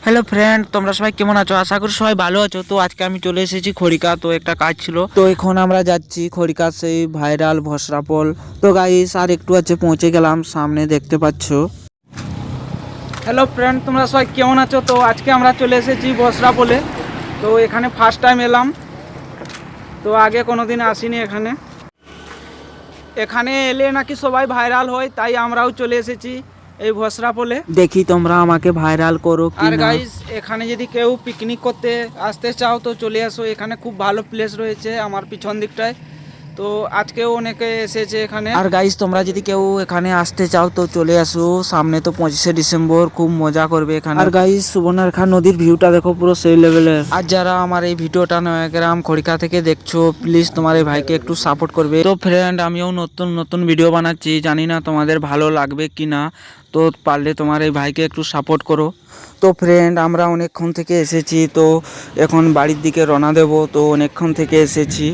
Hello friend, তোমরা সবাই কেমন আছো? আশা করি সবাই ভালো আছো। তো আজকে আমি চলে এসেছি খড়িকা, তো একটা কাজ ছিল, তো এখন আমরা যাচ্ছি খড়িকা সেই ভাইরাল ভসরাপল। তো গাইস আর একটু আছে পৌঁছে গেলাম, সামনে দেখতে পাচ্ছো। হ্যালো ফ্রেন্ড, তোমরা সবাই কেমন আছো? তো আজকে আমরা চলে এসেছি ভসরাপলে। তো এখানে ফার্স্ট টাইম এলাম, তো আগে কোনোদিন আসিনি এখানে। এখানে এলে নাকি সবাই ভাইরাল হয়, তাই আমরাও চলে এসেছি এই ভসরাপলে। দেখি তোমরা আমাকে ভাইরাল করো কি না। আর গাইস এখানে যদি কেউ পিকনিক করতে আসতে চাও তো চলে আসো, এখানে খুব ভালো প্লেস রয়েছে আমার পিছন দিকটায়। তো আজকেও অনেকে এসেছে এখানে। আর গাইস তোমরা যদি কেউ এখানে আসতে চাও তো চলে আসো, সামনে তো 25শে ডিসেম্বর, খুব মজা করবে এখানে। আর গাইস সুবর্ণরেখা নদীর ভিউটা দেখো, পুরো সেই লেভেলের। আর যারা আমার এই ভিডিওটা নয়াগ্রাম খড়িকা থেকে দেখছো, প্লিজ তোমার এই ভাইকে একটু সাপোর্ট করবে। তো ফ্রেন্ড আমিও নতুন নতুন ভিডিও বানাচ্ছি, জানি না তোমাদের ভালো লাগবে কি না, তো পারলে তোমার এই ভাইকে একটু সাপোর্ট করো। তো ফ্রেন্ড আমরা অনেকক্ষণ থেকে এসেছি, তো এখন বাড়ির দিকে রওনা দেব। তো অনেকক্ষণ থেকে এসেছি,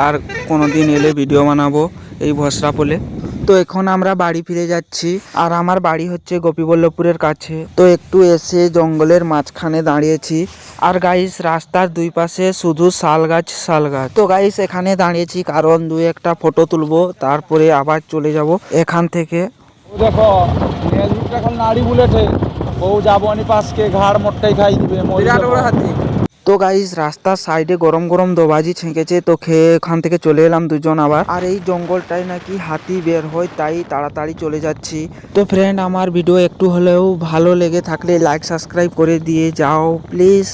আর কোনো দিন এলে ভিডিও বানাবো এই ভসরাপলে। তো এখন আমরা বাড়ি ফিরে যাচ্ছি, আর আমার বাড়ি হচ্ছে গোপীবল্লভপুরের কাছে। তো একটু এসে জঙ্গলের মাঝখানে দাঁড়িয়েছি, আর গাইস রাস্তার দুই পাশে শুধু শাল গাছ শাল গাছ। তো গাইস এখানে দাঁড়িয়েছি কারণ দুই একটা ফটো তুলবো, তারপরে আবার চলে যাব এখান থেকে। দেখো এখন নাড়ি বুলেটে বউ যাবনি পাশকে ঘাড় মোটটাই খাই দিবে। তো গাইস রাস্তার সাইডে গরম গরম দোবাজি ছেঁকেছে, তো খেয়ে এখান থেকে চলে এলাম দুজন আবার। আর এই জঙ্গলটায় নাকি হাতি বের হয়, তাই তাড়াতাড়ি চলে যাচ্ছি। তো ফ্রেন্ড আমার ভিডিও একটু হলেও ভালো লেগে থাকলে লাইক সাবস্ক্রাইব করে দিয়ে যাও প্লিজ।